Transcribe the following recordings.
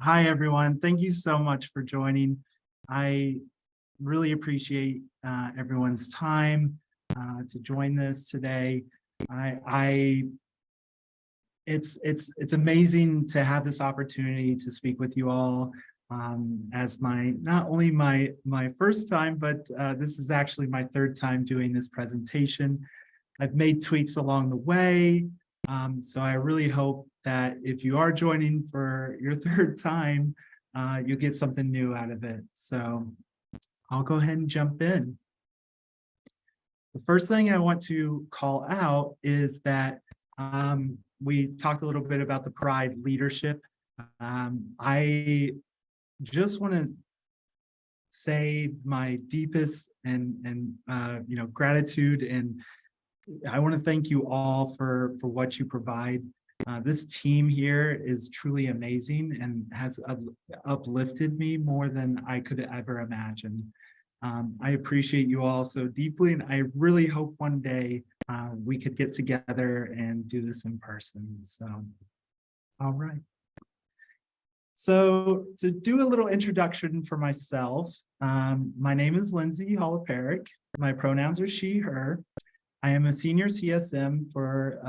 Hi, everyone. Thank you so much for joining. I really appreciate everyone's time to join this today. I it's amazing to have this opportunity to speak with you all as my not only my first time, but this is actually my third time doing this presentation. I've made tweaks along the way, so I really hope that if you are joining for your third time, you'll get something new out of it. So I'll go ahead and jump in. The first thing I want to call out is that we talked a little bit about the Pride leadership. I just want to say my deepest and gratitude, and I want to thank you all for what you provide. This team here is truly amazing and has uplifted me more than I could ever imagine. I appreciate you all so deeply, and I really hope one day we could get together and do this in person. So, all right. So to do a little introduction for myself, my name is Lindsey. My pronouns are she, her. I am a senior CSM for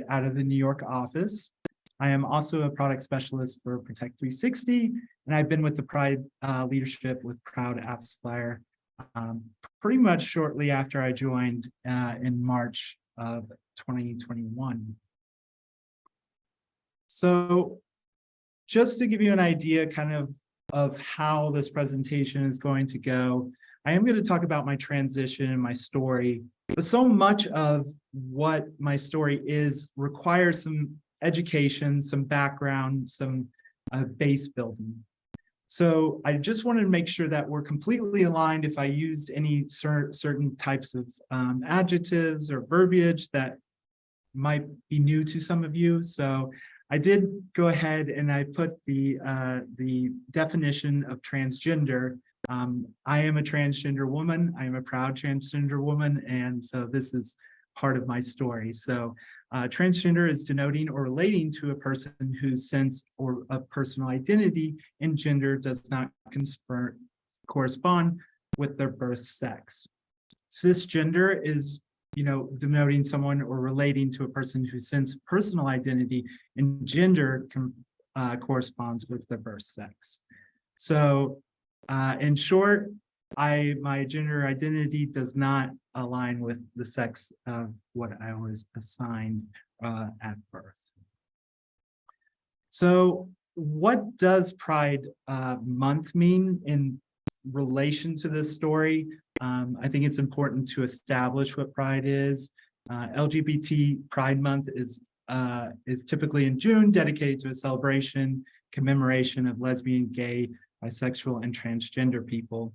out of the New York office. I am also a product specialist for Protect 360, and I've been with the Pride leadership with Proud AppsFlyer pretty much shortly after I joined in March of 2021. So just to give you an idea kind of how this presentation is going to go, I am going to talk about my transition and my story, but so much of what my story is requires some education, some background, some base building. So I just wanted to make sure that we're completely aligned if I used any certain types of adjectives or verbiage that might be new to some of you. So I did go ahead and I put the definition of transgender. I am a transgender woman. I am a proud transgender woman, and so this is part of my story. So transgender is denoting or relating to a person whose sense or of personal identity and gender does not correspond with their birth sex. Cisgender is denoting someone or relating to a person whose sense of personal identity and gender corresponds with their birth sex. So in short, my gender identity does not align with the sex of what I was assigned at birth. So what does Pride Month mean in relation to this story? I think it's important to establish what Pride is. LGBT Pride Month is typically in June, dedicated to a celebration, commemoration of lesbian, gay, bisexual, and transgender people.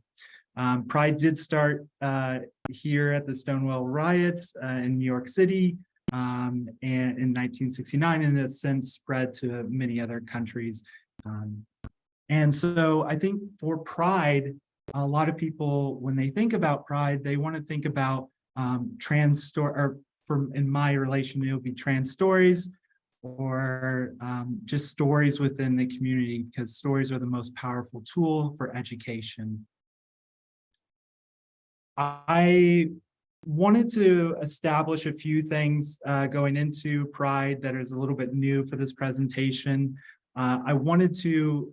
Pride did start here at the Stonewall riots in New York City and in 1969, and has since spread to many other countries. And so I think for Pride, a lot of people, when they think about Pride, they want to think about trans story, or in my relation, it would be trans stories, or just stories within the community, because stories are the most powerful tool for education. I wanted to establish a few things going into Pride that is a little bit new for this presentation. I wanted to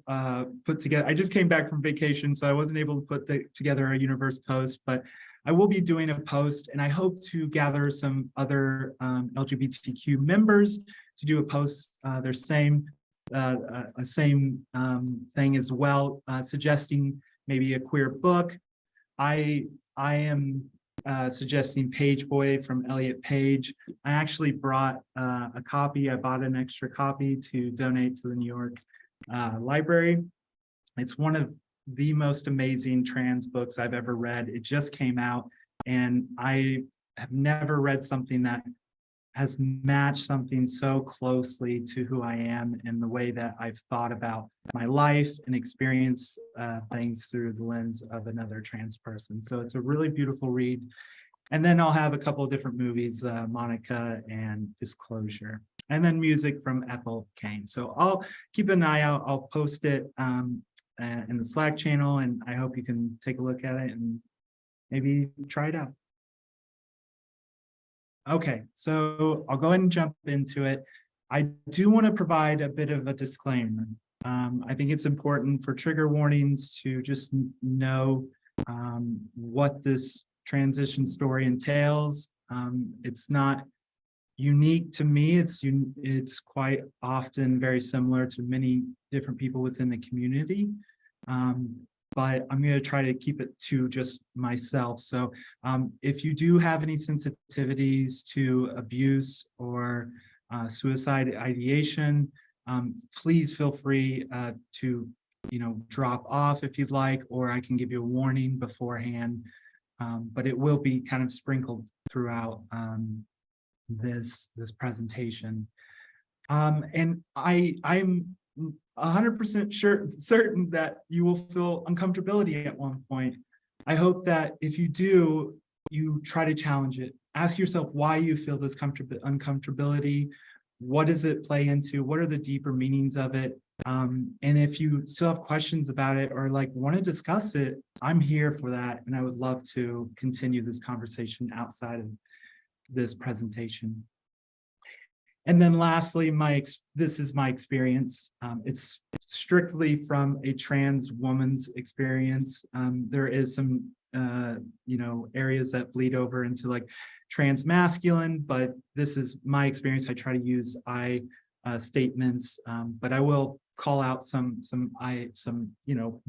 put together, I just came back from vacation, so I wasn't able to put together a universe post, but I will be doing a post, and I hope to gather some other LGBTQ members to do a post, their same thing as well, suggesting maybe a queer book. I am suggesting Page Boy from Elliot Page. I actually brought a copy. I bought an extra copy to donate to the New York Library. It's one of the most amazing trans books I've ever read. It just came out, and I have never read something that has matched something so closely to who I am and the way that I've thought about my life and experienced things through the lens of another trans person. So it's a really beautiful read. And then I'll have a couple of different movies, Monica and Disclosure. and then music from Ethel Kane. So I'll keep an eye out. I'll post it in the Slack channel, and I hope you can take a look at it and maybe try it out. Okay, so I'll go ahead and jump into it. I do want to provide a bit of a disclaimer. I think it's important for trigger warnings to just know what this transition story entails. It's not unique to me. It's quite often very similar to many different people within the community. But I'm going to try to keep it to just myself. So if you do have any sensitivities to abuse or suicide ideation, please feel free to drop off if you'd like, or I can give you a warning beforehand. But it will be kind of sprinkled throughout this presentation. And I'm 100% certain that you will feel uncomfortability at one point. I hope that if you do, you try to challenge it. Ask yourself why you feel this uncomfortability. What does it play into? What are the deeper meanings of it? And if you still have questions about it or want to discuss it, I'm here for that. And I would love to continue this conversation outside of this presentation. And then lastly, this is my experience. It's strictly from a trans woman's experience. There is some, areas that bleed over into trans masculine, but this is my experience. I try to use I statements, but I will call out some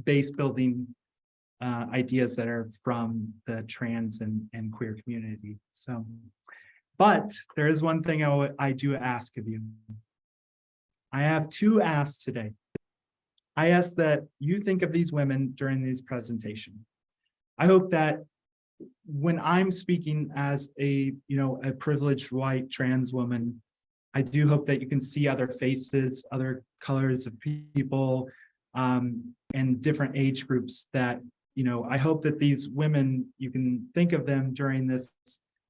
base building ideas that are from the trans and queer community. So. But there is one thing I do ask of you. I have two asks today. I ask that you think of these women during this presentation. I hope that when I'm speaking as a privileged white trans woman, I do hope that you can see other faces, other colors of people, and different age groups that, I hope that these women, you can think of them during this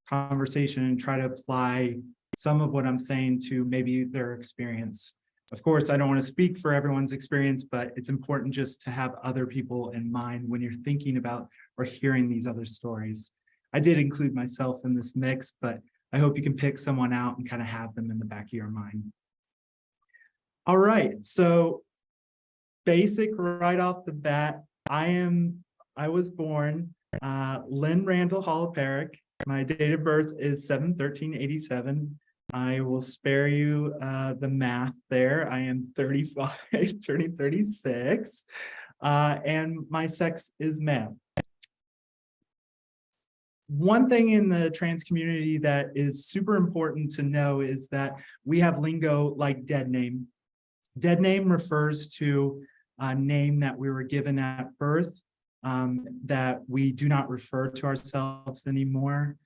conversation and try to apply some of what I'm saying to maybe their experience. Of course, I don't want to speak for everyone's experience, but it's important just to have other people in mind when you're thinking about or hearing these other stories. I did include myself in this mix, but I hope you can pick someone out and kind of have them in the back of your mind. All right, so basic right off the bat, I was born Lynn Randall Holloperic. My date of birth is 7/13/87. I will spare you the math there. I am 35, turning 36, and my sex is male. One thing in the trans community that is super important to know is that we have lingo like dead name. Dead name refers to a name that we were given at birth, that we do not refer to ourselves anymore.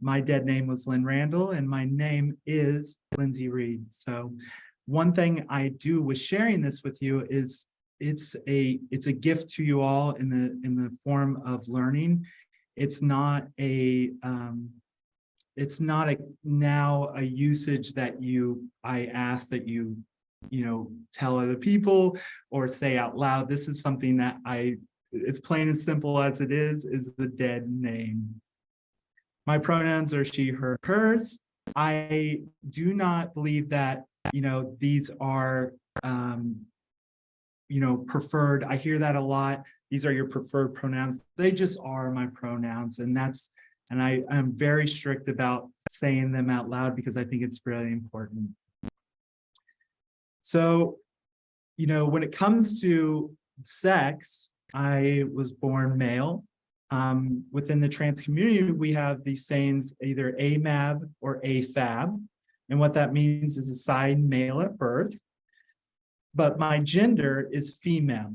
My dead name was Lynn Randall, and my name is Lindsey Reed. So one thing I do with sharing this with you is it's a gift to you all in the form of learning. It's not a now a usage that I ask that you tell other people or say out loud. This is something that it's plain and simple as it is the dead name. My pronouns are she, her, hers. I do not believe that, these are, preferred. I hear that a lot. These are your preferred pronouns. They just are my pronouns. And I'm very strict about saying them out loud because I think it's really important. So, when it comes to sex, I was born male. Within the trans community, we have these sayings, either AMAB or AFAB. And what that means is assigned male at birth. But my gender is female.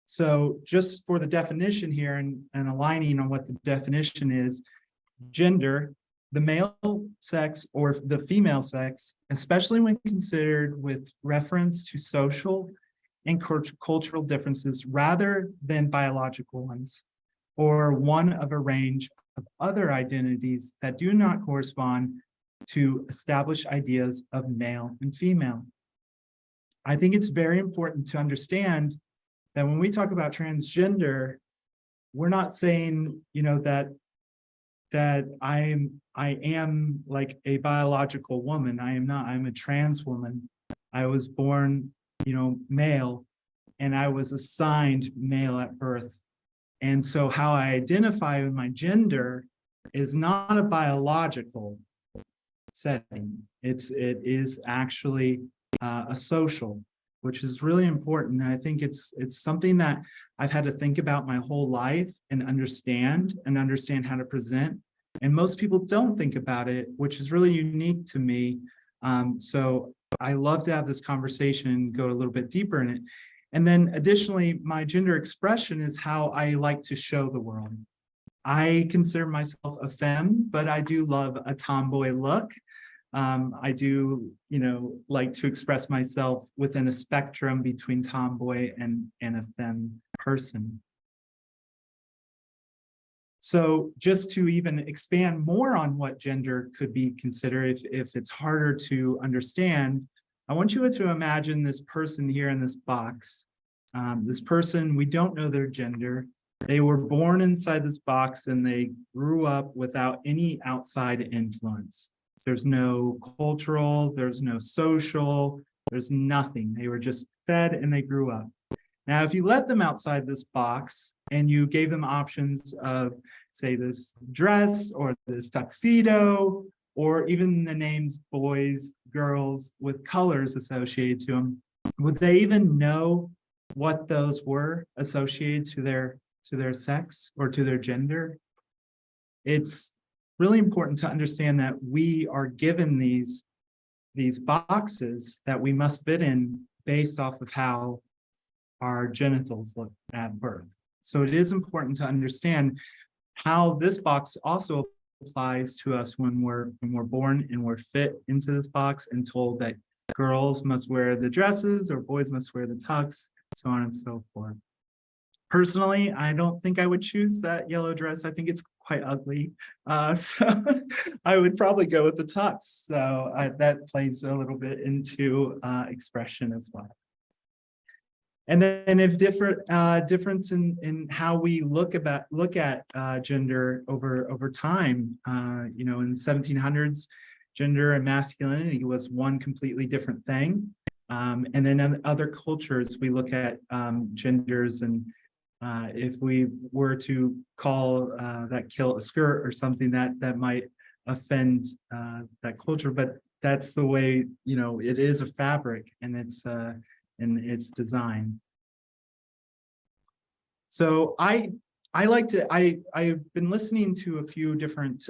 So just for the definition here and aligning on what the definition is, gender, the male sex or the female sex, especially when considered with reference to social and cultural differences rather than biological ones, or one of a range of other identities that do not correspond to establish ideas of male and female. I think it's very important to understand that when we talk about transgender, we're not saying, that I am like a biological woman. I am not. I'm a trans woman. I was born, male, and I was assigned male at birth. And so how I identify with my gender is not a biological setting. It is actually a social, which is really important. And I think it's something that I've had to think about my whole life and understand how to present. And most people don't think about it, which is really unique to me. So I love to have this conversation and go a little bit deeper in it. And then additionally, my gender expression is how I like to show the world. I consider myself a femme, but I do love a tomboy look. I do, like to express myself within a spectrum between tomboy and a femme person. So just to even expand more on what gender could be considered, if it's harder to understand, I want you to imagine this person here in this box. This person, we don't know their gender. They were born inside this box and they grew up without any outside influence. There's no cultural, there's no social, there's nothing. They were just fed and they grew up. Now, if you let them outside this box and you gave them options of, say, this dress or this tuxedo, or even the names boys, girls with colors associated to them, would they even know what those were associated to their sex or to their gender? It's really important to understand that we are given these boxes that we must fit in based off of how our genitals look at birth. So it is important to understand how this box also applies to us when we're born and we're fit into this box and told that girls must wear the dresses or boys must wear the tux, so on and so forth. Personally, I don't think I would choose that yellow dress. I think it's quite ugly. So I would probably go with the tux. So that plays a little bit into expression as well. And then if difference in how we look at gender over time, in the 1700s, gender and masculinity was one completely different thing. And then in other cultures, we look at genders, and if we were to call that kilt a skirt or something, that might offend that culture, but that's the way, it is a fabric and its design. So I've been listening to a few different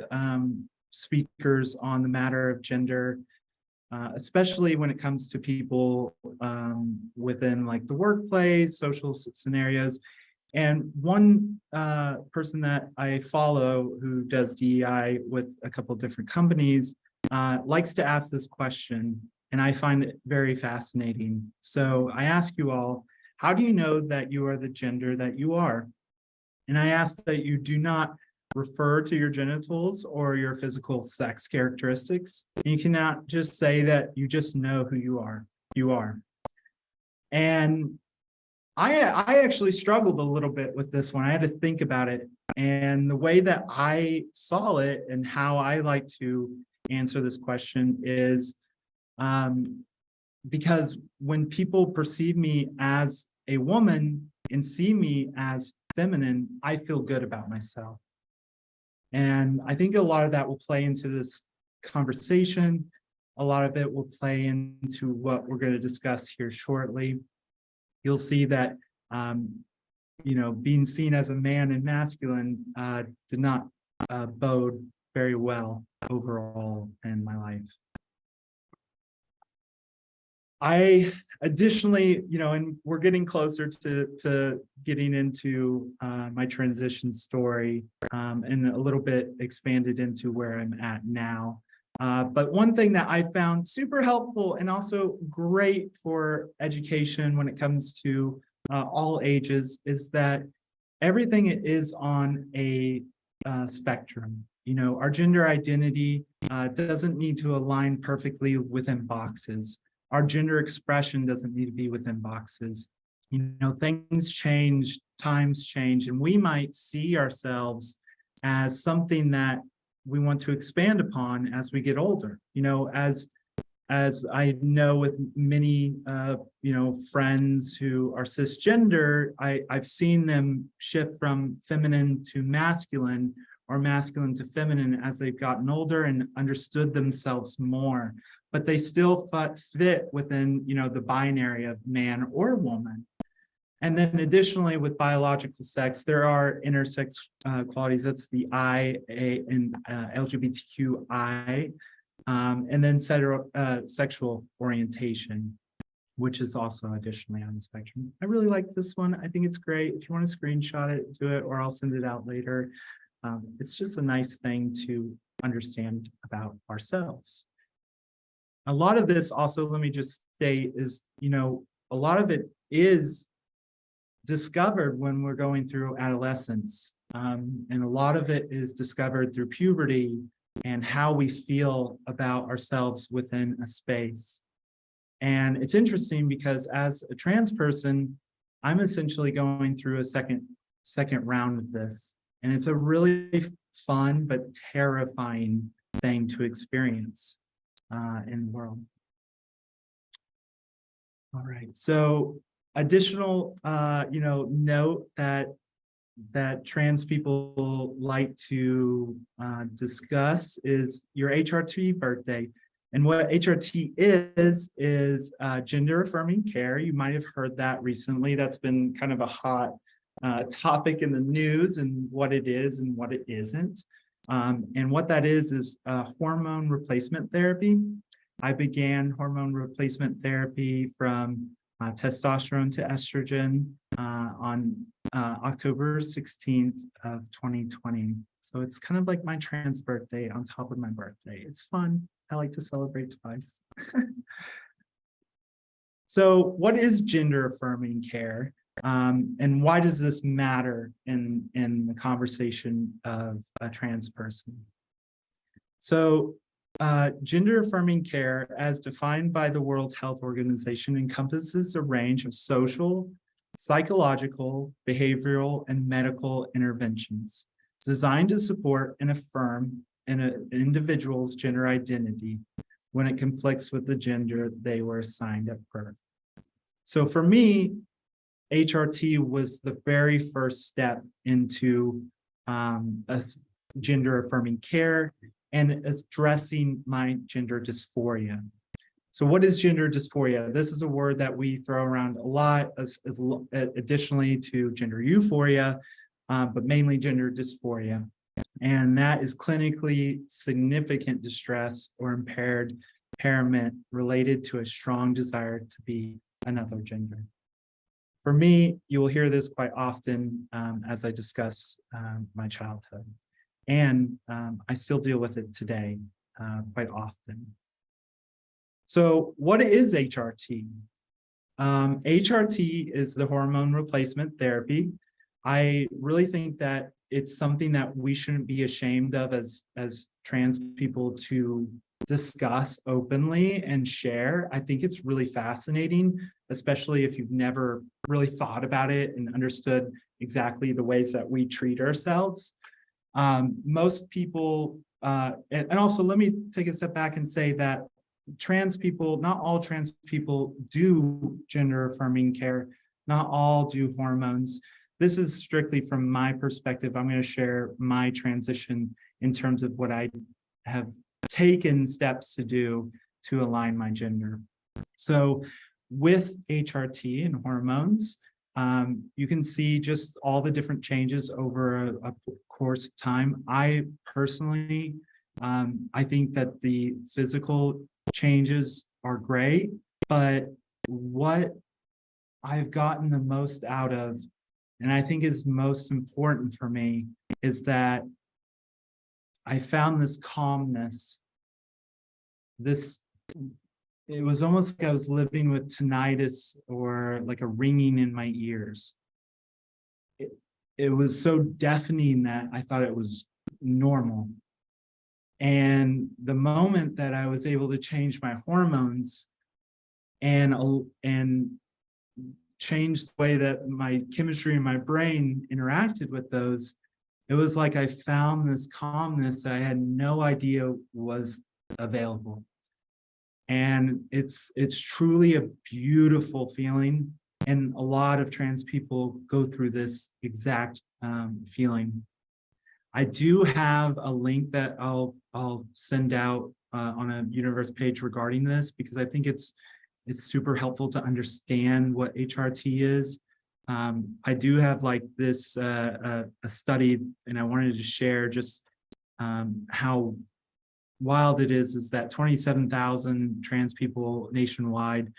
speakers on the matter of gender, especially when it comes to people within like the workplace, social scenarios. And one person that I follow who does DEI with a couple of different companies likes to ask this question, and I find it very fascinating. So I ask you all, how do you know that you are the gender that you are? And I ask that you do not refer to your genitals or your physical sex characteristics. You cannot just say that you just know who you are. You are. And I actually struggled a little bit with this one. I had to think about it. And the way that I saw it and how I like to answer this question is because when people perceive me as a woman and see me as feminine, I feel good about myself. And I think a lot of that will play into this conversation. A lot of it will play into what we're going to discuss here shortly. You'll see that, being seen as a man and masculine did not bode very well overall in my life. I additionally, and we're getting closer to getting into my transition story and a little bit expanded into where I'm at now. But one thing that I found super helpful and also great for education when it comes to all ages is that everything is on a spectrum. our gender identity doesn't need to align perfectly within boxes. Our gender expression doesn't need to be within boxes. Things change, times change, and we might see ourselves as something that we want to expand upon as we get older. As I know with many, friends who are cisgender, I've seen them shift from feminine to masculine or masculine to feminine as they've gotten older and understood themselves more, but they still fit within, the binary of man or woman. And then additionally, with biological sex, there are intersex qualities. That's the I, A, and LGBTQI. And then sexual orientation, which is also additionally on the spectrum. I really like this one. I think it's great. If you want to screenshot it, do it, or I'll send it out later. It's just a nice thing to understand about ourselves. A lot of this also, let me just state, is, a lot of it is discovered when we're going through adolescence. And a lot of it is discovered through puberty and how we feel about ourselves within a space. And it's interesting because as a trans person, I'm essentially going through a second round of this. And it's a really fun but terrifying thing to experience in the world. All right, so additional, note that trans people like to discuss is your HRT birthday. And what HRT is gender affirming care. You might have heard that recently. That's been kind of a hot topic in the news, and what it is and what it isn't. And what that is hormone replacement therapy. I began hormone replacement therapy from testosterone to estrogen on October 16th of 2020. So it's kind of like my trans birthday on top of my birthday. It's fun. I like to celebrate twice. So what is gender affirming care? And why does this matter in the conversation of a trans person? So gender affirming care, as defined by the World Health Organization, encompasses a range of social, psychological, behavioral, and medical interventions designed to support and affirm an individual's gender identity when it conflicts with the gender they were assigned at birth. So for me, HRT was the very first step into gender affirming care and addressing my gender dysphoria. So what is gender dysphoria? This is a word that we throw around a lot, additionally to gender euphoria, but mainly gender dysphoria. And that is clinically significant distress or impairment related to a strong desire to be another gender. For me, you will hear this quite often as I discuss my childhood. And I still deal with it today quite often. So what is HRT? HRT is the hormone replacement therapy. I really think that it's something that we shouldn't be ashamed of as trans people to discuss openly and share. I think it's really fascinating, especially if you've never really thought about it and understood exactly the ways that we treat ourselves. Most people, and also let me take a step back and say that trans people, not all trans people do gender affirming care, not all do hormones. This is strictly from my perspective. I'm going to share my transition in terms of what I have taken steps to do to align my gender. So with HRT and hormones, you can see just all the different changes over a course of time. I personally, I think that the physical changes are great, but what I've gotten the most out of, and I think is most important for me, is that I found this calmness. It was almost like I was living with tinnitus or like a ringing in my ears. It was so deafening that I thought it was normal. And the moment that I was able to change my hormones and change the way that my chemistry in my brain interacted with those, it was like I found this calmness that I had no idea was available. And it's truly a beautiful feeling. And a lot of trans people go through this exact feeling. I do have a link that I'll send out on a universe page regarding this, because I think it's super helpful to understand what HRT is. I do have like this a study, and I wanted to share just how wild it is that 27,000 trans people nationwide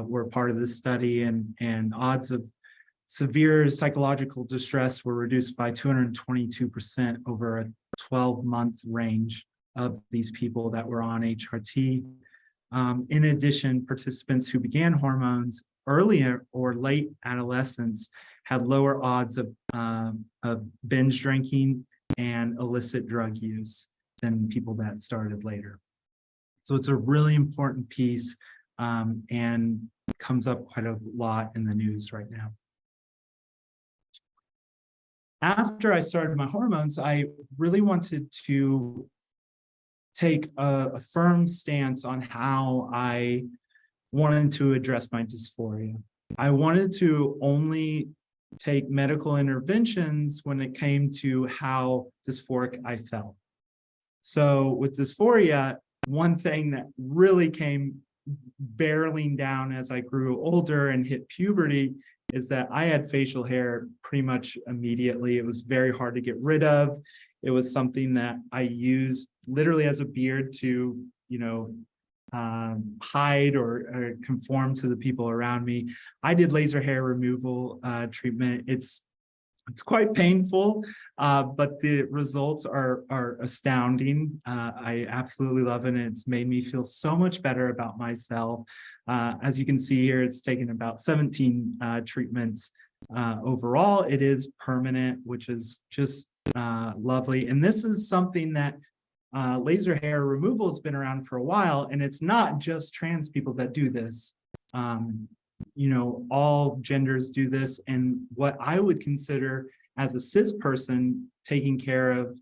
were part of this study, and odds of severe psychological distress were reduced by 222% over a 12-month range of these people that were on HRT. In addition, participants who began hormones earlier or late adolescence had lower odds of binge drinking and illicit drug use than people that started later. So it's a really important piece, and comes up quite a lot in the news right now. After I started my hormones, I really wanted to take a firm stance on how I wanted to address my dysphoria. I wanted to only take medical interventions when it came to how dysphoric I felt. So with dysphoria, one thing that really came barreling down as I grew older and hit puberty is that I had facial hair pretty much immediately. It was very hard to get rid of. It was something that I used literally as a beard to, hide or conform to the people around me. I did laser hair removal treatment. It's quite painful, but the results are astounding. I absolutely love it, and it's made me feel so much better about myself. As you can see here, it's taken about 17 treatments overall. It is permanent, which is just lovely. And this is something that laser hair removal has been around for a while, and it's not just trans people that do this. All genders do this, and what I would consider as a cis person taking care of,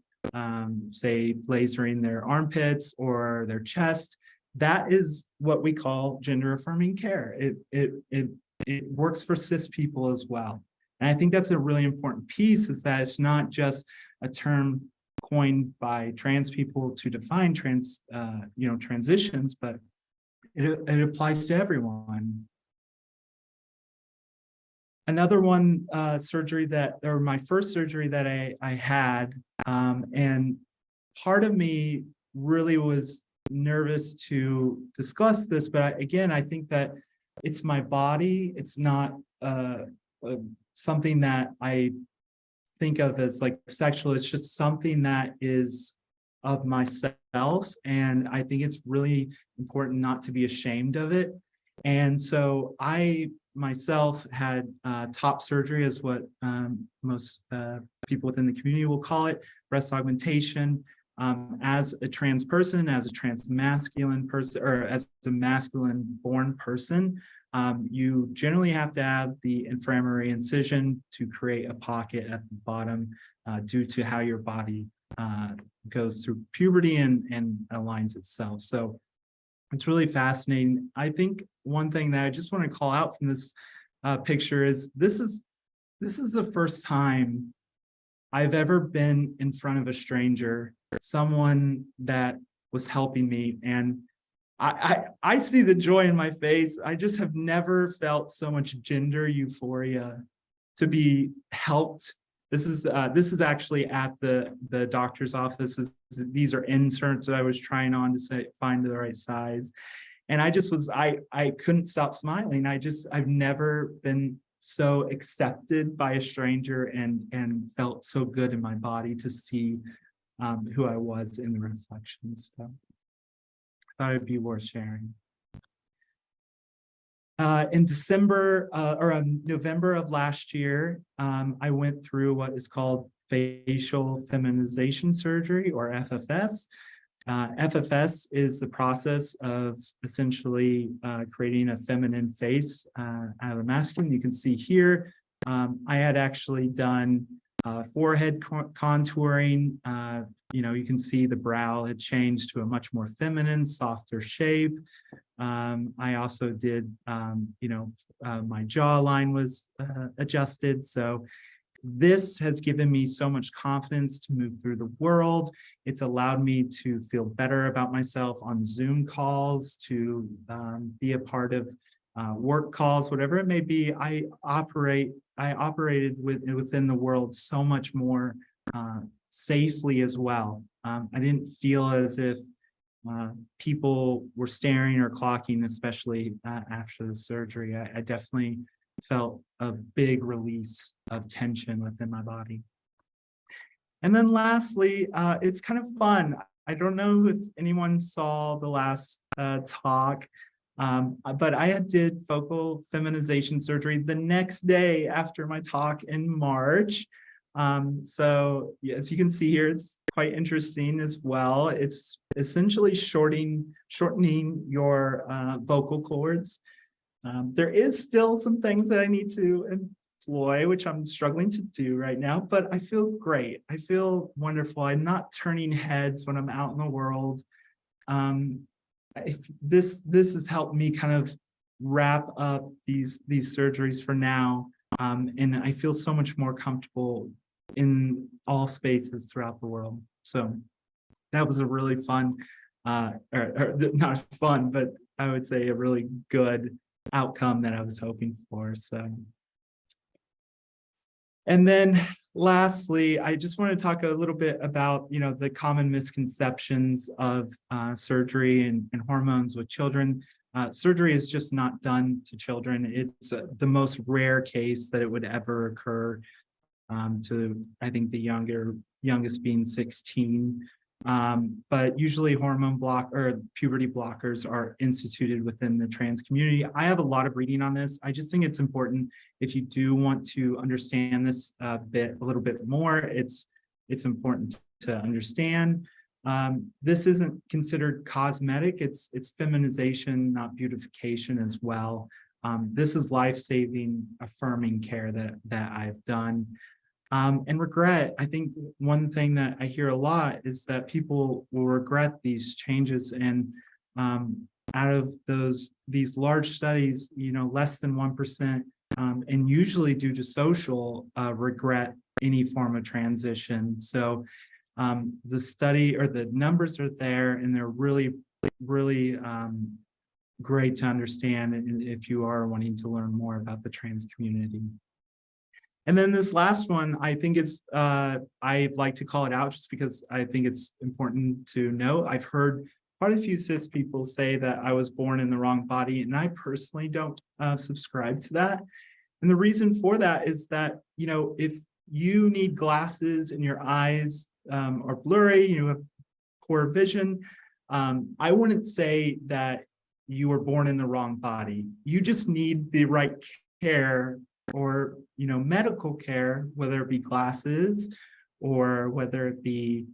say, lasering their armpits or their chest, that is what we call gender affirming care. It works for cis people as well. And I think that's a really important piece, is that it's not just a term coined by trans people to define transitions, but it applies to everyone. Another one, my first surgery that I had, and part of me really was nervous to discuss this, but I think that it's my body. It's not something that I think of as like sexual. It's just something that is of myself, and I think it's really important not to be ashamed of it. And so I myself had top surgery, is what most people within the community will call it, breast augmentation. As a trans person, as a trans masculine person, or as a masculine born person, you generally have to have the inframammary incision to create a pocket at the bottom due to how your body goes through puberty and aligns itself. So it's really fascinating. I think one thing that I just want to call out from this picture is this is the first time I've ever been in front of a stranger, someone that was helping me, and I see the joy in my face. I just have never felt so much gender euphoria to be helped. This is actually at the doctor's office. These are inserts that I was trying on to find the right size. And I couldn't stop smiling. I've never been so accepted by a stranger and felt so good in my body to see who I was in the reflections. So I thought it'd be worth sharing. In November of last year, I went through what is called facial feminization surgery, or FFS. FFS is the process of essentially creating a feminine face out of a masculine. You can see here, I had actually done forehead contouring. You can see the brow had changed to a much more feminine, softer shape. I also did, my jawline was adjusted. So this has given me so much confidence to move through the world. It's allowed me to feel better about myself on Zoom calls, to be a part of work calls, whatever it may be. I operated within the world so much more safely as well. I didn't feel as if people were staring or clocking, especially after the surgery. I definitely felt a big release of tension within my body. And then lastly, it's kind of fun. I don't know if anyone saw the last talk, but I did focal feminization surgery the next day after my talk in March. So as you can see here, it's quite interesting as well. It's essentially shortening your vocal cords. There is still some things that I need to employ, which I'm struggling to do right now, but I feel great. I feel wonderful. I'm not turning heads when I'm out in the world. This has helped me kind of wrap up these surgeries for now. And I feel so much more comfortable in all spaces throughout the world. So that was a really fun, or not fun, but I would say a really good outcome that I was hoping for. So, and then lastly, I just want to talk a little bit about, the common misconceptions of surgery and hormones with children. Surgery is just not done to children. It's the most rare case that it would ever occur to, I think, the youngest being 16. But usually puberty blockers are instituted within the trans community. I have a lot of reading on this. I just think it's important if you do want to understand this a little bit more. It's important to understand. This isn't considered cosmetic. It's feminization, not beautification as well. This is life-saving, affirming care that I've done. And regret, I think one thing that I hear a lot is that people will regret these changes, and out of these large studies, less than 1%, and usually due to social regret any form of transition. So the study or the numbers are there, and they're really, really great to understand if you are wanting to learn more about the trans community. And then this last one, I think I like to call it out just because I think it's important to know. I've heard quite a few cis people say that I was born in the wrong body, and I personally don't subscribe to that. And the reason for that is that, if you need glasses and your eyes are blurry, you have poor vision, I wouldn't say that you were born in the wrong body. You just need the right care or medical care, whether it be glasses or whether it be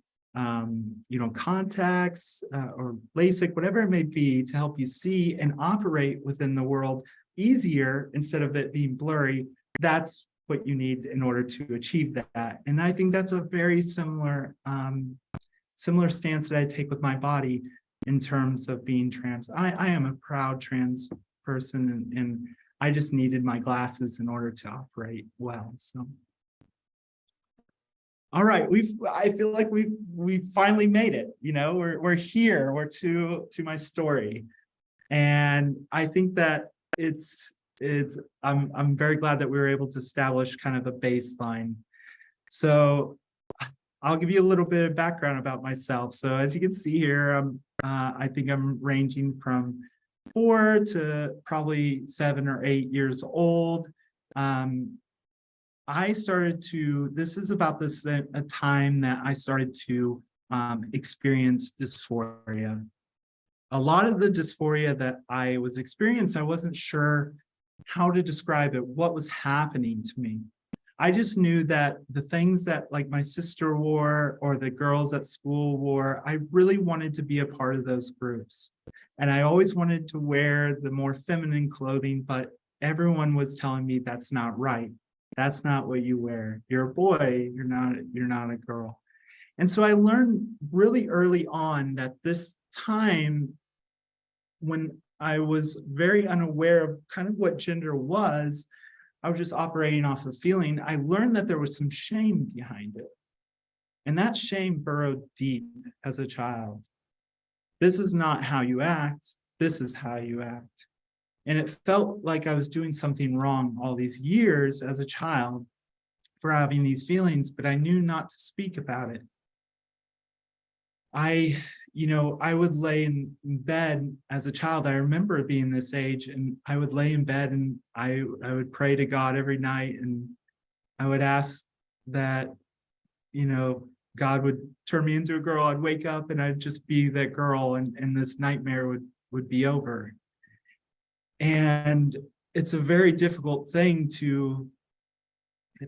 contacts or LASIK, whatever it may be, to help you see and operate within the world easier instead of it being blurry. That's what you need in order to achieve that. And I think that's a very similar stance that I take with my body in terms of being trans. I am a proud trans person, and I just needed my glasses in order to operate well. So, all right, I feel like we've finally made it. We're here. We're to my story, and I think that I'm very glad that we were able to establish kind of a baseline. So I'll give you a little bit of background about myself. So as you can see here, I think I'm ranging from 4 to probably 7 or 8 years old. This is about a time that I started to experience dysphoria. A lot of the dysphoria that I was experiencing, I wasn't sure how to describe it, what was happening to me. I just knew that the things that like my sister wore or the girls at school wore, I really wanted to be a part of those groups. And I always wanted to wear the more feminine clothing, but everyone was telling me that's not right. That's not what you wear. You're a boy, you're not a girl. And so I learned really early on that this time when I was very unaware of kind of what gender was, I was just operating off of feeling. I learned that there was some shame behind it. And that shame burrowed deep as a child. This is not how you act. This is how you act. And it felt like I was doing something wrong all these years as a child for having these feelings, but I knew not to speak about it. I would lay in bed as a child. I remember being this age, and I would lay in bed and I would pray to God every night, and I would ask that, God would turn me into a girl. I'd wake up and I'd just be that girl, and this nightmare would be over. And it's a very difficult thing to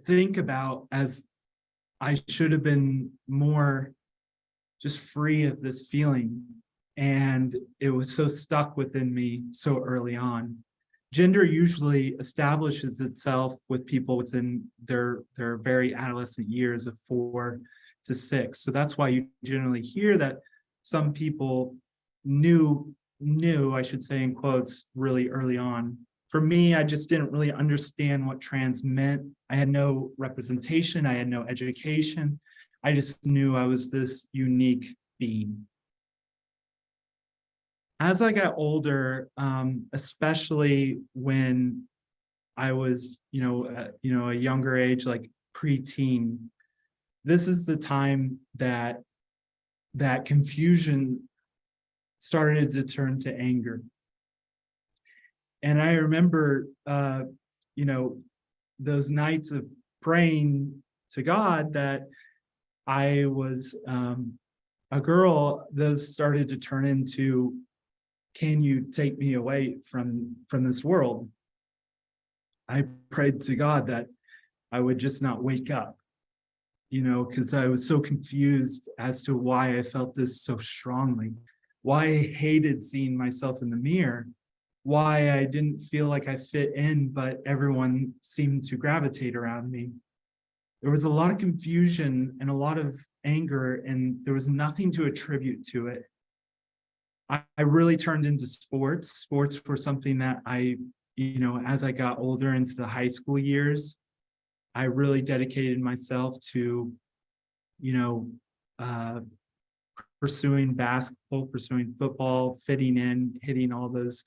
think about, as I should have been more just free of this feeling. And it was so stuck within me so early on. Gender usually establishes itself with people within their very adolescent years of 4 to 6. So that's why you generally hear that some people knew, I should say in quotes, really early on. For me, I just didn't really understand what trans meant. I had no representation, I had no education. I just knew I was this unique being. As I got older, especially when I was, a younger age, like preteen, this is the time that confusion started to turn to anger. And I remember, those nights of praying to God that I was a girl. Those started to turn into, can you take me away from this world? I prayed to God that I would just not wake up, because I was so confused as to why I felt this so strongly, why I hated seeing myself in the mirror, why I didn't feel like I fit in, but everyone seemed to gravitate around me. There was a lot of confusion and a lot of anger, and there was nothing to attribute to it. I really turned into sports. Sports were something that I, as I got older into the high school years, I really dedicated myself to, pursuing basketball, pursuing football, fitting in, hitting all those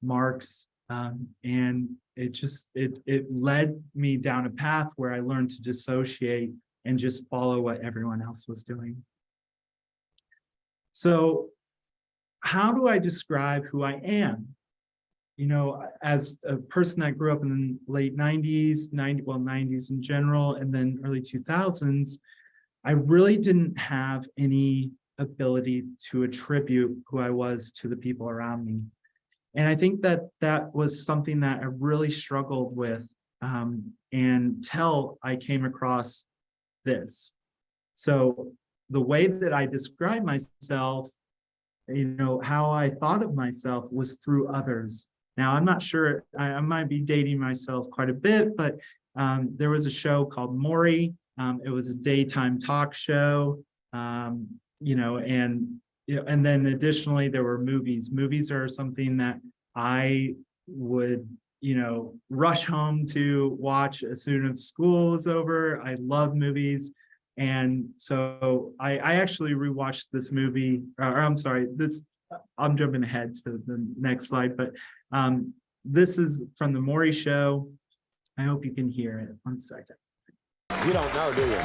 marks. And it led me down a path where I learned to dissociate and just follow what everyone else was doing. So how do I describe who I am? As a person that grew up in the late 90s in general, and then early 2000s, I really didn't have any ability to attribute who I was to the people around me. And I think that was something that I really struggled with until I came across this. So the way that I describe myself, how I thought of myself was through others. Now, I'm not sure, I might be dating myself quite a bit, but there was a show called Maury. It was a daytime talk show, and then additionally, there were movies. Movies are something that I would, rush home to watch as soon as school was over. I love movies. And so I actually rewatched this movie, I'm jumping ahead to the next slide, but this is from the Maury show. I hope you can hear it. 1 second. You don't know, do you?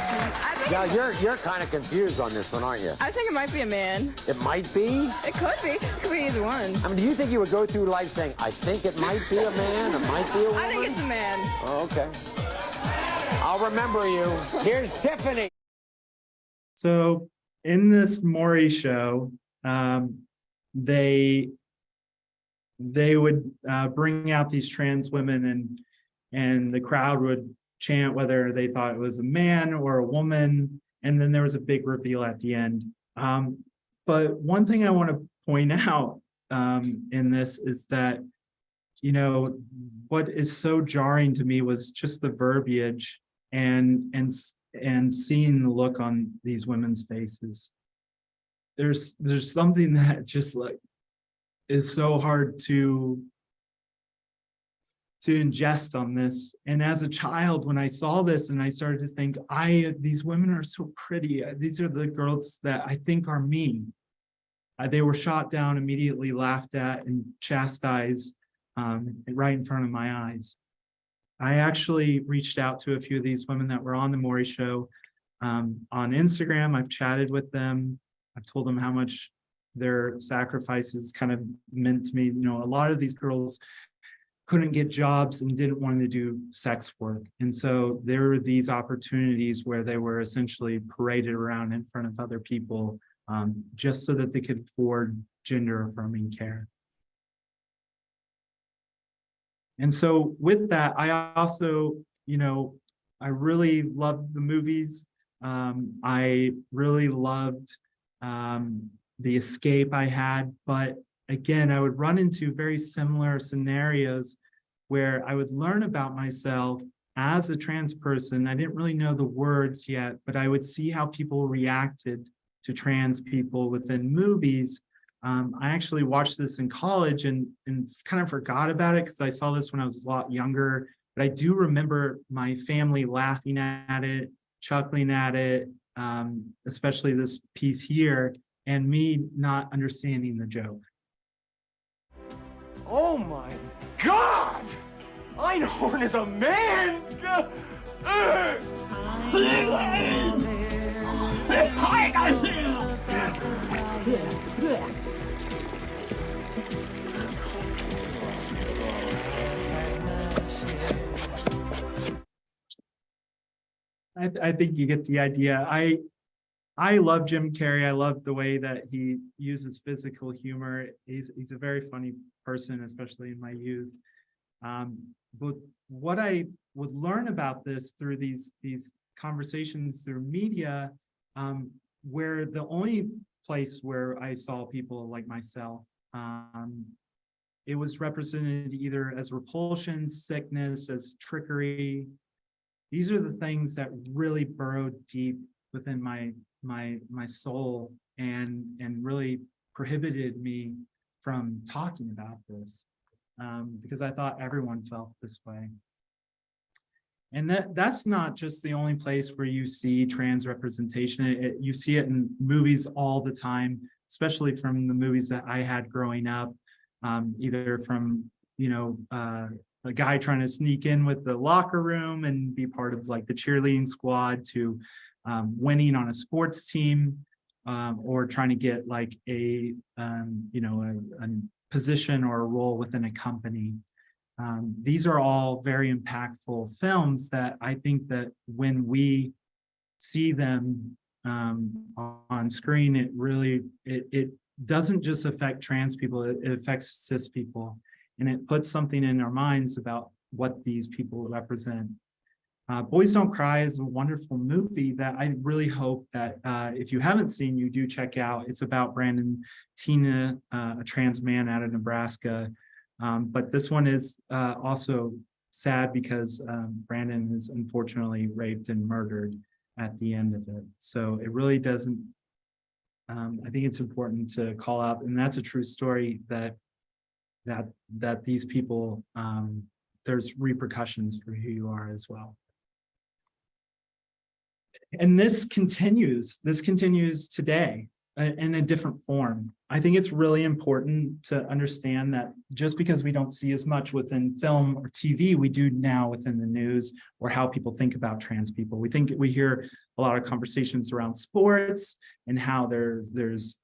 Now, you're kind of confused on this one, aren't you? I think it might be a man. It might be? It could be. It could be either one. I mean, do you think you would go through life saying, I think it might be a man, it might be a woman? I think it's a man. Oh, okay. I'll remember you. Here's Tiffany. So in this Maury show, they would bring out these trans women, and the crowd would chant whether they thought it was a man or a woman, and then there was a big reveal at the end. But one thing I want to point out in this is that, you know, what is so jarring to me was just the verbiage and seeing the look on these women's faces. There's something that just like is so hard to ingest on this. And as a child, when I saw this and I started to think, these women are so pretty. These are the girls that I think are me. They were shot down, immediately laughed at and chastised right in front of my eyes. I actually reached out to a few of these women that were on the Maury Show on Instagram. I've chatted with them. I've told them how much their sacrifices kind of meant to me. You know, a lot of these girls couldn't get jobs and didn't want to do sex work. And so there were these opportunities where they were essentially paraded around in front of other people just so that they could afford gender affirming care. And so with that, I also, you know, I really loved the movies. I really loved the escape I had, but again, I would run into very similar scenarios where I would learn about myself as a trans person. I didn't really know the words yet, but I would see how people reacted to trans people within movies. I actually watched this in college and kind of forgot about it because I saw this when I was a lot younger, but I do remember my family laughing at it, chuckling at it, especially this piece here, and me not understanding the joke. Oh my God! Einhorn is a man! I think you get the idea. I love Jim Carrey. I love the way that he uses physical humor. He's a very funny person, especially in my youth. But what I would learn about this through these conversations through media, where the only place where I saw people like myself, it was represented either as repulsion, sickness, as trickery. These are the things that really burrowed deep within my soul and really prohibited me from talking about this, because I thought everyone felt this way. And that's not just the only place where you see trans representation. You see it in movies all the time, especially from the movies that I had growing up, either from, you know, a guy trying to sneak in with the locker room and be part of like the cheerleading squad to winning on a sports team, or trying to get like a position or a role within a company. These are all very impactful films that I think that when we see them on screen, it doesn't just affect trans people, it affects cis people, and it puts something in our minds about what these people represent. Boys Don't Cry is a wonderful movie that I really hope that if you haven't seen, you do check out. It's about Brandon Tina, a trans man out of Nebraska. But this one is also sad because Brandon is unfortunately raped and murdered at the end of it. So it really doesn't, I think it's important to call out, and that's a true story that these people, there's repercussions for who you are as well. And this continues today in a different form. I think it's really important to understand that just because we don't see as much within film or TV, we do now within the news or how people think about trans people. We hear a lot of conversations around sports and how there's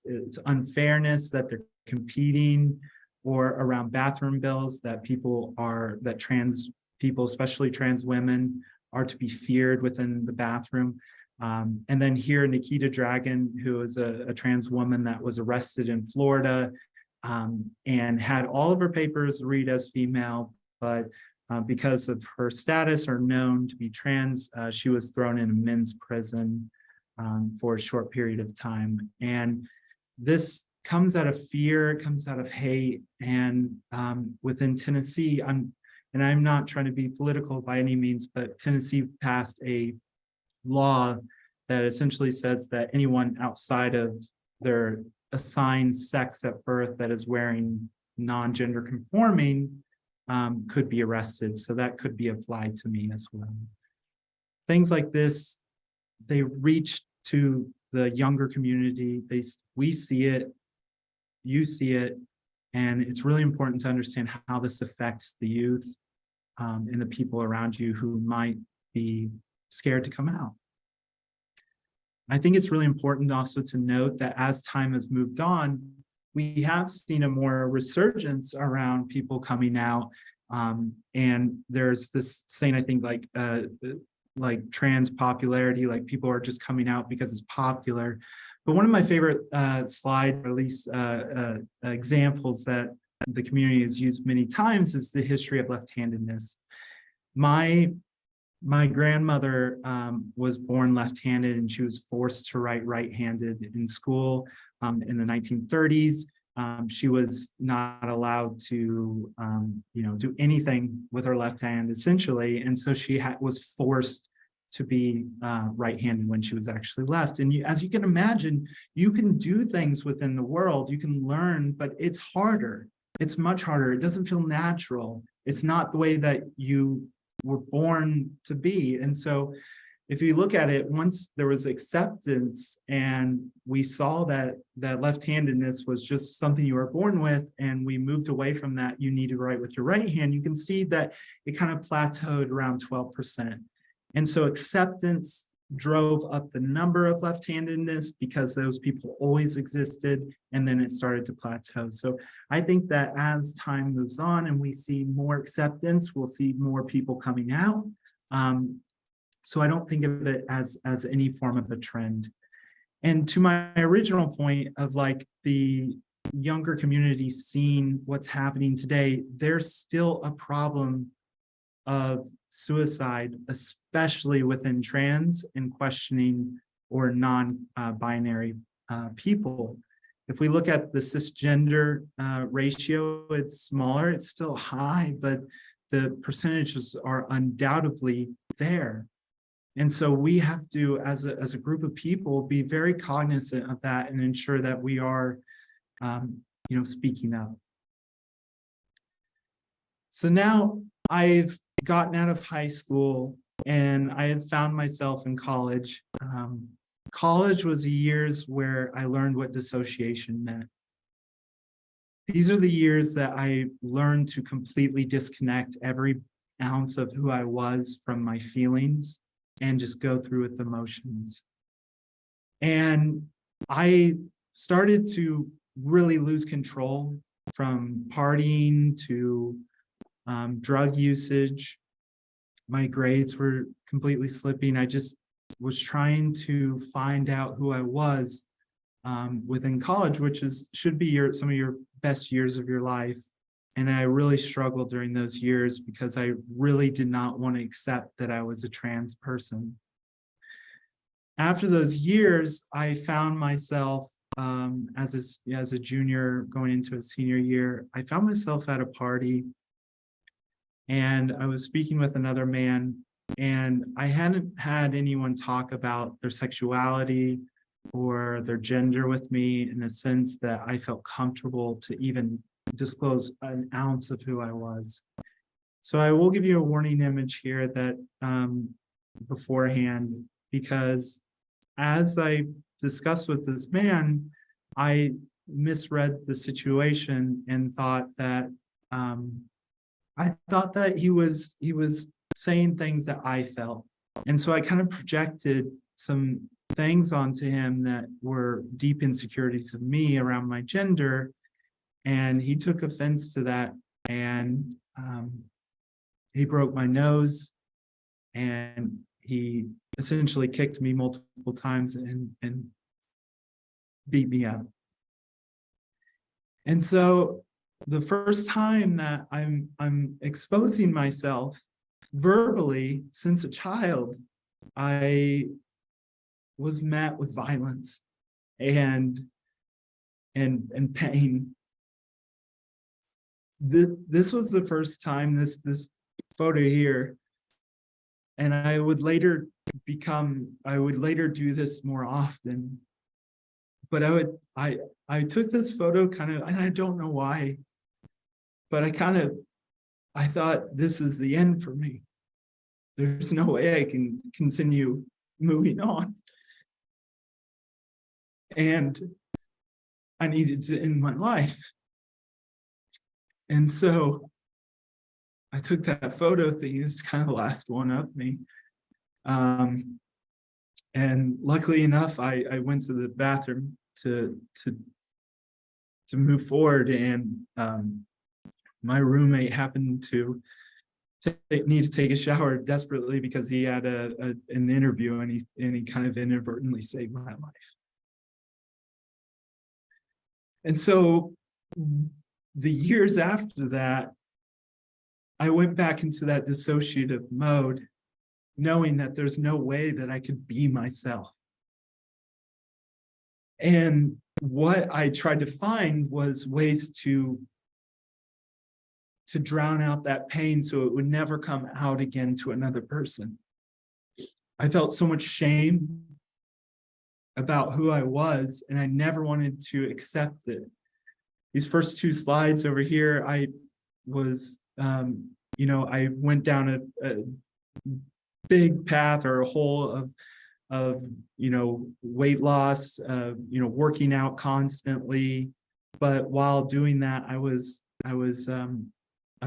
it's unfairness that they're competing, or around bathroom bills that trans people, especially trans women, are to be feared within the bathroom. And then here, Nikita Dragon, who is a trans woman that was arrested in Florida and had all of her papers read as female, but because of her status or known to be trans, she was thrown in a men's prison for a short period of time. And this comes out of fear, comes out of hate. And within Tennessee, I'm not trying to be political by any means, but Tennessee passed a law that essentially says that anyone outside of their assigned sex at birth that is wearing non-gender conforming could be arrested. So that could be applied to me as well. Things like this, they reach to the younger community. We see it, you see it, and it's really important to understand how this affects the youth and the people around you who might be scared to come out. I think it's really important also to note that as time has moved on, we have seen a more resurgence around people coming out. And there's this saying, I think, like trans popularity, like people are just coming out because it's popular. But one of my favorite slides, or at least examples that the community has used many times, is the history of left-handedness. My grandmother was born left-handed, and she was forced to write right-handed in school in the 1930s. She was not allowed to, do anything with her left hand, essentially, and so she was forced to be right-handed when she was actually left. And as you can imagine, you can do things within the world, you can learn, but it's harder. It's much harder. It doesn't feel natural. It's not the way that you were born to be. And so if you look at it, once there was acceptance and we saw that left-handedness was just something you were born with, and we moved away from that, you need to write with your right hand, you can see that it kind of plateaued around 12%. And so acceptance drove up the number of left-handedness because those people always existed, and then it started to plateau. So I think that as time moves on and we see more acceptance, we'll see more people coming out. So I don't think of it as any form of a trend. And to my original point of like the younger community seeing what's happening today, there's still a problem of suicide, especially within trans and questioning or non-binary people. If we look at the cisgender ratio, it's smaller, it's still high, but the percentages are undoubtedly there. And so we have to, as a group of people, be very cognizant of that and ensure that we are, speaking up. So now I've gotten out of high school and I had found myself in college. College was the years where I learned what dissociation meant. These are the years that I learned to completely disconnect every ounce of who I was from my feelings and just go through with the motions. And I started to really lose control, from partying to drug usage. My grades were completely slipping. I just was trying to find out who I was within college, which should be some of your best years of your life. And I really struggled during those years because I really did not want to accept that I was a trans person. After those years, I found myself as a junior going into a senior year, I found myself at a party and I was speaking with another man, and I hadn't had anyone talk about their sexuality or their gender with me in a sense that I felt comfortable to even disclose an ounce of who I was. So I will give you a warning image here that beforehand, because as I discussed with this man, I misread the situation and thought that he was saying things that I felt. And so I kind of projected some things onto him that were deep insecurities of me around my gender. And he took offense to that, and he broke my nose, and he essentially kicked me multiple times and beat me up. And so the first time that I'm exposing myself verbally since a child, I was met with violence and pain. This was the first time, this photo here, and I would later do this more often. But I took this photo kind of, and I don't know why, but I thought this is the end for me. There's no way I can continue moving on. And I needed to end my life. And so I took that photo thing, it's kind of the last one of me. And luckily enough, I went to the bathroom to move forward, and my roommate happened to need to take a shower desperately because he had an interview, and he kind of inadvertently saved my life. And so the years after that, I went back into that dissociative mode, knowing that there's no way that I could be myself. And what I tried to find was ways to drown out that pain so it would never come out again to another person. I felt so much shame about who I was, and I never wanted to accept it. These first two slides over here, I was, I went down a big path or a hole of weight loss, working out constantly. But while doing that, I was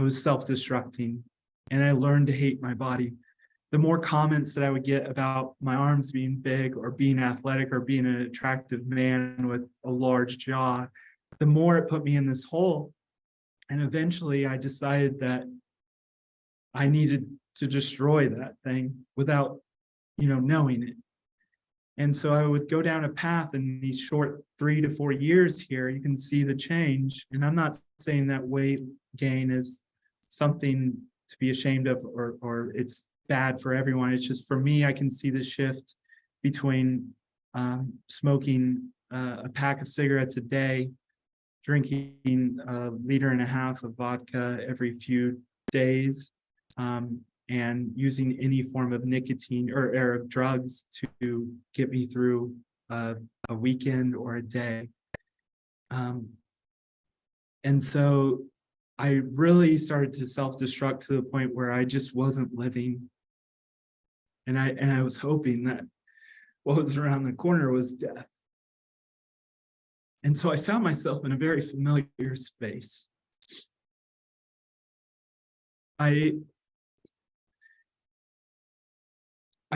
self-destructing, and I learned to hate my body. The more comments that I would get about my arms being big or being athletic or being an attractive man with a large jaw, the more it put me in this hole. And eventually I decided that I needed to destroy that thing without, knowing it. And so I would go down a path in these short 3 to 4 years here. You can see the change. And I'm not saying that weight gain is something to be ashamed of or it's bad for everyone. It's just, for me, I can see the shift between smoking a pack of cigarettes a day, drinking 1.5 liters of vodka every few days, and using any form of nicotine or drugs to get me through a weekend or a day. And so I really started to self-destruct to the point where I just wasn't living. And I was hoping that what was around the corner was death. And so I found myself in a very familiar space. I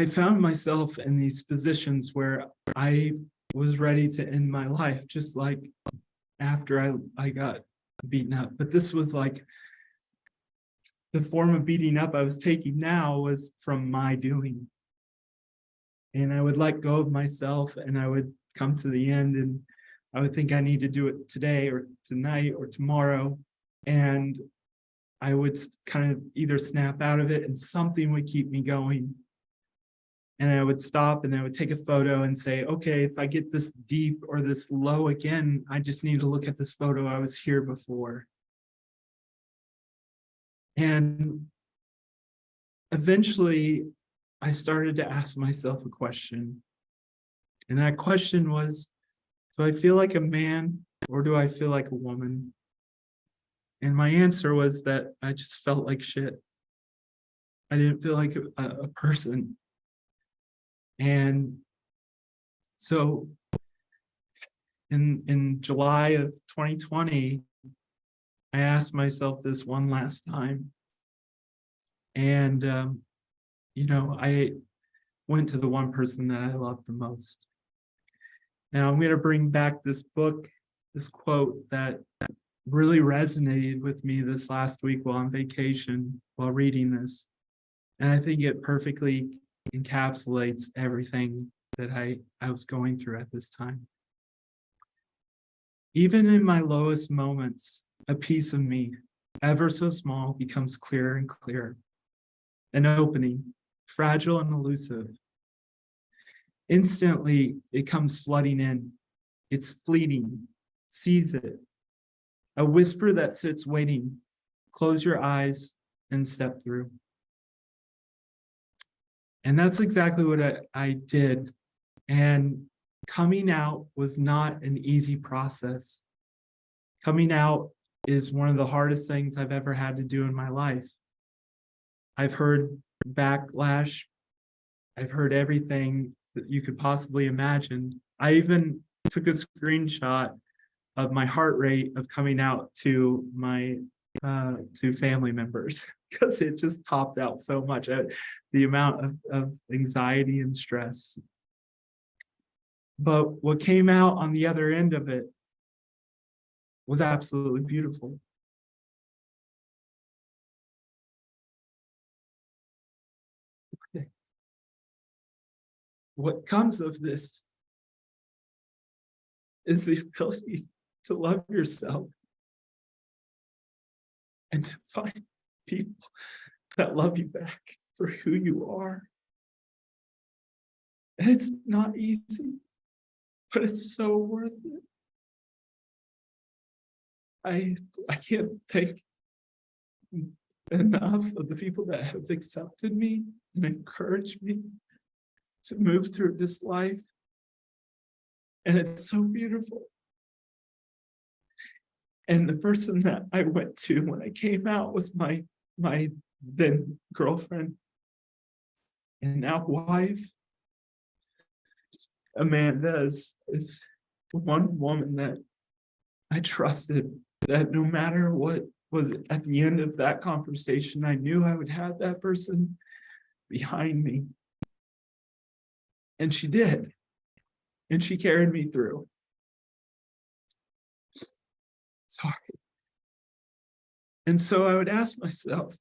found myself in these positions where I was ready to end my life, just like after I got beaten up. But this was like, the form of beating up I was taking now was from my doing. And I would let go of myself, and I would come to the end, and I would think I need to do it today or tonight or tomorrow. And I would kind of either snap out of it and something would keep me going. And I would stop and I would take a photo and say, okay, if I get this deep or this low again, I just need to look at this photo. I was here before. And eventually I started to ask myself a question. And that question was, do I feel like a man or do I feel like a woman? And my answer was that I just felt like shit. I didn't feel like a person. And so in July of 2020, I asked myself this one last time. And, I went to the one person that I loved the most. Now I'm going to bring back this book, this quote that really resonated with me this last week while on vacation, while reading this. And I think it perfectly encapsulates everything that I was going through at this time. Even in my lowest moments, a piece of me, ever so small, becomes clearer and clearer. An opening, fragile and elusive. Instantly, it comes flooding in. It's fleeting. Seize it. A whisper that sits waiting. Close your eyes and step through. And that's exactly what I did. And coming out was not an easy process. Coming out is one of the hardest things I've ever had to do in my life. I've heard backlash. I've heard everything that you could possibly imagine. I even took a screenshot of my heart rate of coming out to my to family members because it just topped out so much. The amount of anxiety and stress. But what came out on the other end of it was absolutely beautiful. What comes of this is the ability to love yourself and to find people that love you back for who you are. And it's not easy, but it's so worth it. I can't thank enough of the people that have accepted me and encouraged me to move through this life. And it's so beautiful. And the person that I went to when I came out was my then girlfriend and now wife. Amanda is one woman that I trusted, that no matter what was at the end of that conversation, I knew I would have that person behind me. And she did. And she carried me through. Sorry. And so I would ask myself,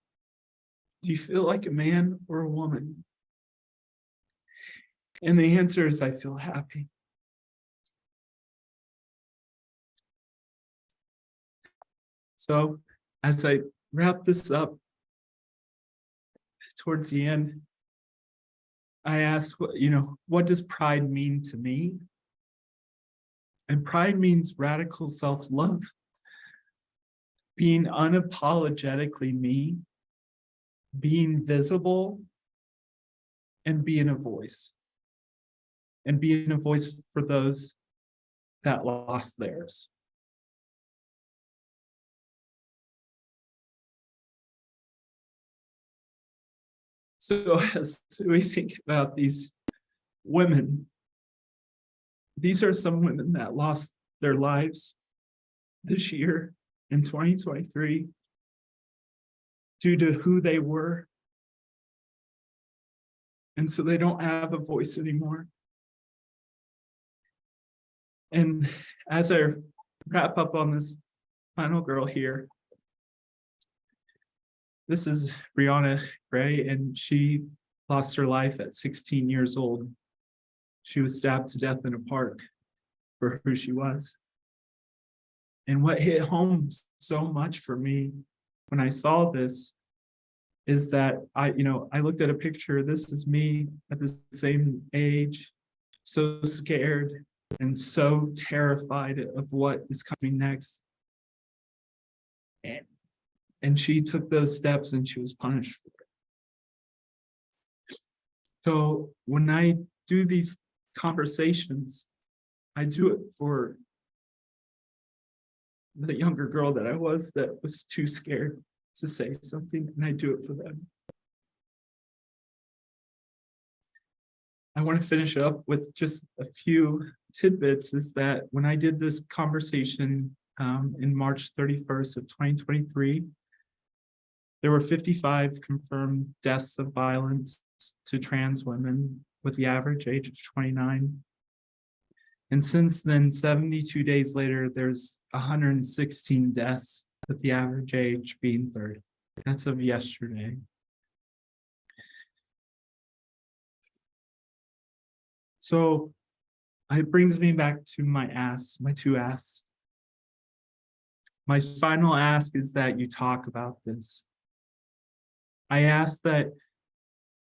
do you feel like a man or a woman? And the answer is, I feel happy. So as I wrap this up towards the end, I ask, what does pride mean to me? And pride means radical self-love, being unapologetically me, being visible, and being a voice. And being a voice for those that lost theirs. So as we think about these women, these are some women that lost their lives this year in 2023 due to who they were. And so they don't have a voice anymore. And as I wrap up on this final girl here, this is Brianna Gray, and she lost her life at 16 years old. She was stabbed to death in a park for who she was. And what hit home so much for me when I saw this is that I looked at a picture. This is me at the same age, so scared and so terrified of what is coming next. And she took those steps and she was punished for it. So when I do these conversations, I do it for the younger girl that I was that was too scared to say something, and I do it for them. I want to finish up with just a few tidbits, is that when I did this conversation in March 31st of 2023, there were 55 confirmed deaths of violence to trans women with the average age of 29. And since then, 72 days later, there's 116 deaths with the average age being 30. That's of yesterday. So it brings me back to my two asks. My final ask is that you talk about this. I ask that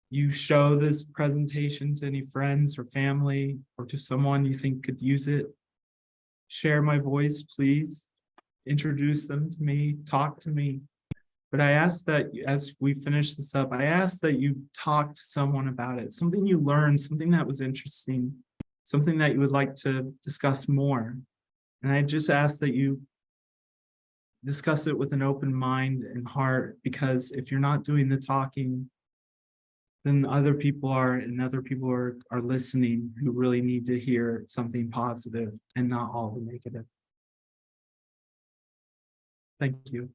you show this presentation to any friends or family or to someone you think could use it. Share my voice, please. Introduce them to me, talk to me. But I ask that as we finish this up, I ask that you talk to someone about it, something you learned, something that was interesting, something that you would like to discuss more. And I just ask that you discuss it with an open mind and heart, because if you're not doing the talking, then other people are listening who really need to hear something positive and not all the negative. Thank you.